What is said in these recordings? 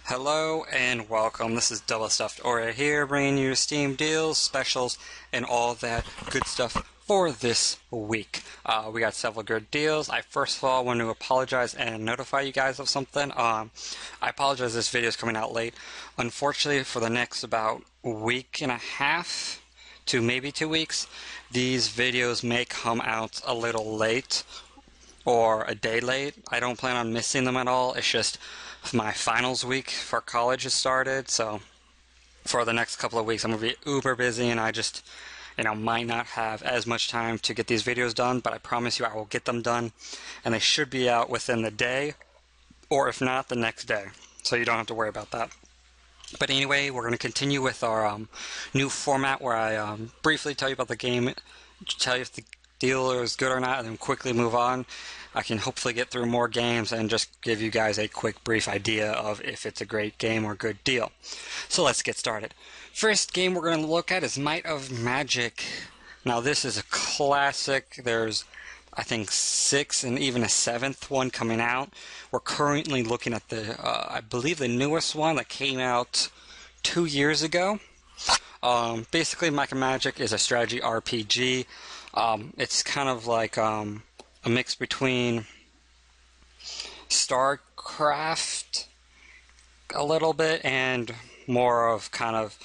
Hello and welcome. This is Double Stuffed Aura here, bringing you Steam deals, specials, and all that good stuff for this week. We got several good deals. I first of all want to apologize and notify you guys of something. I apologize this video is coming out late. Unfortunately, for the next about week and a half to maybe 2 weeks, these videos may come out a little late or a day late. I don't plan on missing them at all. It's just my finals week for college has started, so for the next couple of weeks I'm going to be uber busy, and I just, might not have as much time to get these videos done, but I promise you I will get them done, and they should be out within the day, or if not, the nenext day, so you don't have to worry about that. But anyway, we're going to continue with our new format where I briefly tell you about the game, tell you if the deal is good or not, and then quickly move on. I can hopefully get through more games and just give you guys a quick brief idea of if it's a great game or good deal. So let's get started. First game we're going to look at is Might of Magic. Now this is a classic. There's I think 6 and even a 7th one coming out. We're currently looking at the I believe the newest one that came out 2 years ago. Basically Might of Magic is a strategy RPG. It's kind of like a mix between StarCraft a little bit and more of kind of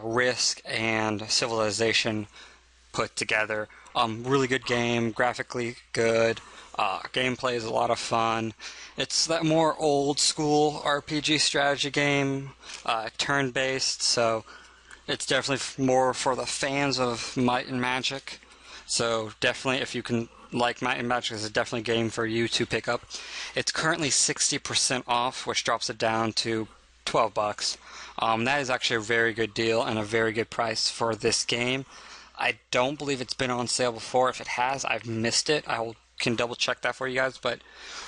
Risk and Civilization put together. Really good game, graphically good, gameplay is a lot of fun. It's that more old school RPG strategy game, turn-based, so it's definitely more for the fans of Might and Magic. So definitely, if you can like Might and Magic, is definitely a game for you to pick up. It's currently 60% off, which drops it down to $12. That is actually a very good deal and a very good price for this game. I don't believe it's been on sale before. If it has, I've missed it. Can double check that for you guys, but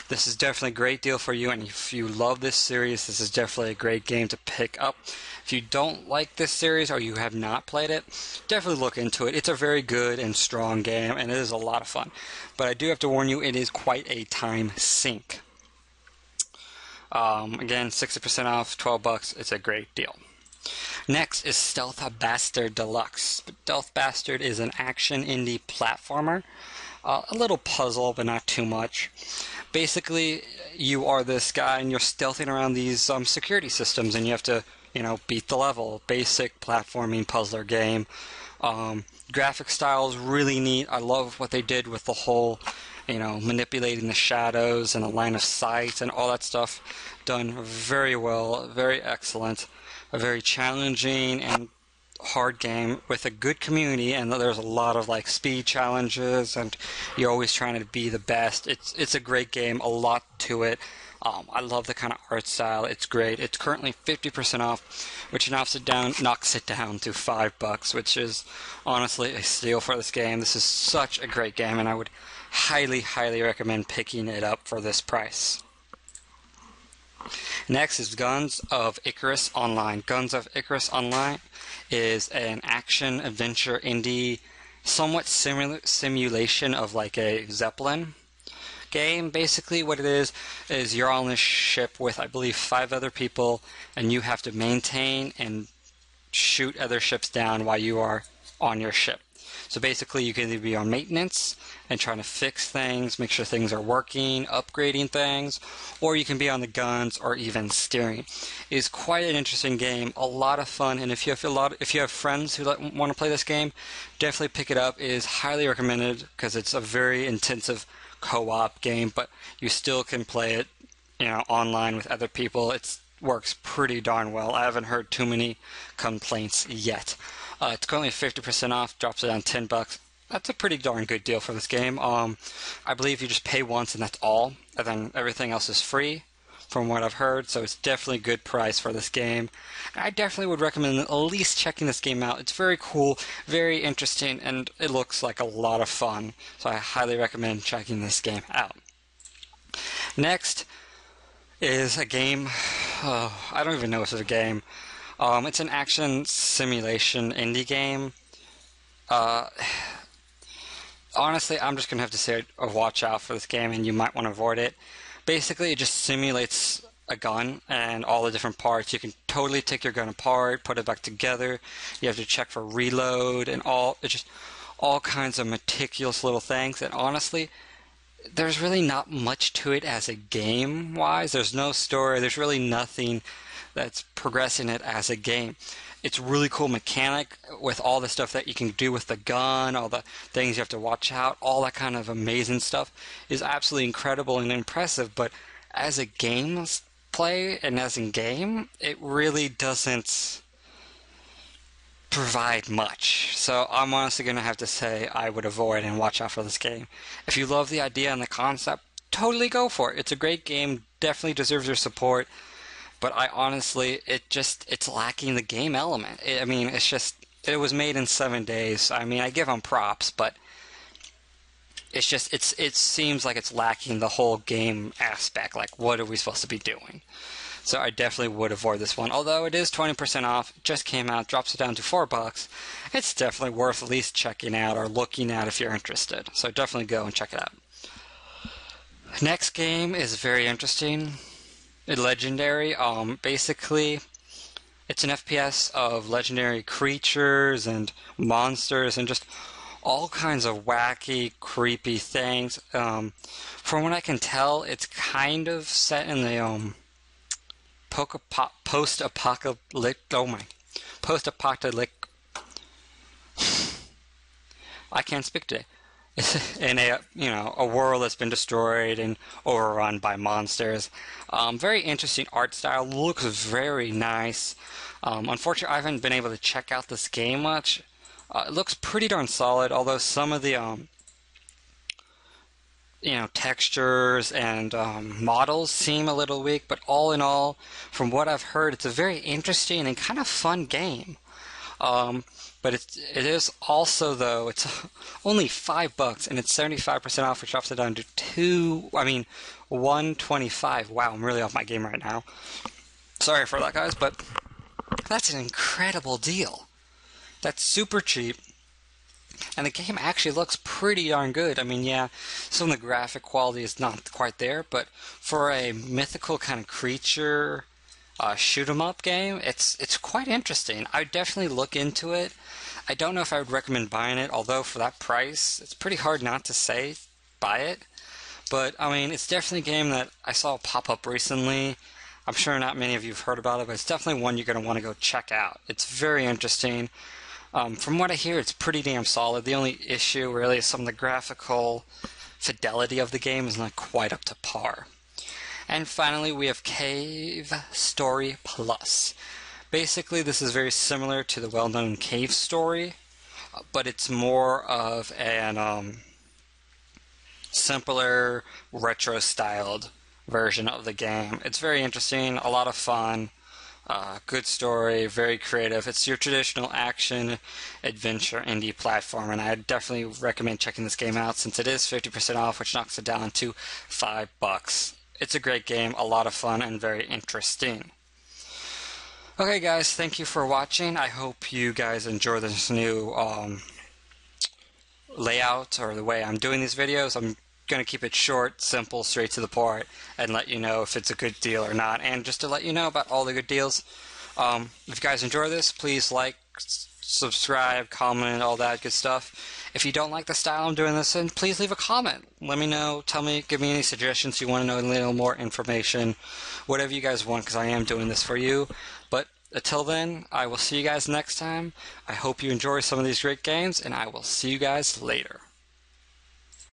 this is definitely a great deal for you, and if you love this series, this is definitely a great game to pick up. If you don't like this series or you have not played it, definitely look into it. It's a very good and strong game, and it is a lot of fun. But I do have to warn you, it is quite a time sink. Again, 60% off, $12. It's a great deal. Next is Stealth Bastard Deluxe. Stealth Bastard is an action indie platformer. A little puzzle, but not too much. Basically, you are this guy and you're stealthing around these security systems, and you have to, beat the level. Basic platforming puzzler game. Graphic style is really neat. I love what they did with the whole, manipulating the shadows and the line of sight and all that stuff. Done very well, very excellent. A very challenging and hard game with a good community, and there's a lot of speed challenges, and you're always trying to be the best. It's a great game, a lot to it. I love the kind of art style. It's great. It's currently 50% off, which knocks it down to $5, which is honestly a steal for this game. This is such a great game, and I would highly recommend picking it up for this price. Next is Guns of Icarus Online. Guns of Icarus Online is an action-adventure indie, somewhat simulation of a Zeppelin game. Basically what it is you're on this ship with, I believe, 5 other people, and you have to maintain and shoot other ships down while you are on your ship. So basically you can either be on maintenance and trying to fix things, make sure things are working, upgrading things, or you can be on the guns or even steering. It is quite an interesting game, a lot of fun, and if you have friends who want to play this game, definitely pick it up. It is highly recommended because it's a very intensive co-op game, but you still can play it, online with other people. It works pretty darn well. I haven't heard too many complaints yet. It's currently 50% off, drops it down $10. That's a pretty darn good deal for this game. I believe you just pay once and that's all, and then everything else is free, from what I've heard, so it's definitely a good price for this game. I definitely would recommend at least checking this game out. It's very cool, very interesting, and it looks like a lot of fun, so I highly recommend checking this game out. Next is a game, I don't even know if it's a game. It's an action simulation indie game. Honestly, I'm just going to have to say watch out for this game, and you might want to avoid it. Basically, it just simulates a gun and all the different parts. You can totally take your gun apart, put it back together. You have to check for reload and it's just all kinds of meticulous little things. And honestly, there's really not much to it as a game-wise. There's no story. There's really nothing that's progressing it as a game. It's really cool mechanic with all the stuff that you can do with the gun, all the things you have to watch out, all that kind of amazing stuff is absolutely incredible and impressive. But as a game play and as in game, it really doesn't provide much. So I'm honestly going to have to say I would avoid and watch out for this game. If you love the idea and the concept, totally go for it. It's a great game, definitely deserves your support. But I honestly, it's lacking the game element. It was made in 7 days. I mean, I give them props, but it seems like it's lacking the whole game aspect. Like, what are we supposed to be doing? So I definitely would avoid this one. Although it is 20% off, it just came out, drops it down to $4. It's definitely worth at least checking out or looking at if you're interested. So definitely go and check it out. Next game is very interesting. Legendary. Basically, it's an FPS of legendary creatures and monsters and just all kinds of wacky, creepy things. From what I can tell, it's kind of set in the post-apocalyptic. I can't speak today. In a world that's been destroyed and overrun by monsters. Very interesting art style. Looks very nice. Unfortunately, I haven't been able to check out this game much. It looks pretty darn solid, although some of the textures and models seem a little weak. But all in all, from what I've heard, it's a very interesting and kind of fun game. But it is also, though, it's only $5 and it's 75% off, which drops it down to $125. Wow, I'm really off my game right now. Sorry for that, guys, but that's an incredible deal. That's super cheap. And the game actually looks pretty darn good. I mean, yeah, some of the graphic quality is not quite there, but for a mythical kind of creature shoot 'em up game, it's quite interesting. I would definitely look into it. I don't know if I would recommend buying it, although for that price, it's pretty hard not to say buy it. But I mean, it's definitely a game that I saw pop up recently. I'm sure not many of you have heard about it, but it's definitely one you're going to want to go check out. It's very interesting. From what I hear, it's pretty damn solid. The only issue really is some of the graphical fidelity of the game is not quite up to par. And finally, we have Cave Story Plus. Basically, this is very similar to the well-known Cave Story, but it's more of an simpler, retro-styled version of the game. It's very interesting, a lot of fun, good story, very creative. It's your traditional action, adventure, indie platform, and I definitely recommend checking this game out since it is 50% off, which knocks it down to $5. It's a great game, a lot of fun, and very interesting. Okay, guys, thank you for watching. I hope you guys enjoy this new layout or the way I'm doing these videos. I'm going to keep it short, simple, straight to the point, and let you know if it's a good deal or not. And just to let you know about all the good deals, if you guys enjoy this, please like, subscribe, comment, all that good stuff. If you don't like the style I'm doing this in, please leave a comment. Let me know, give me any suggestions you want to know, a little more information, whatever you guys want, because I am doing this for you. But until then, I will see you guys next time. I hope you enjoy some of these great games, and I will see you guys later.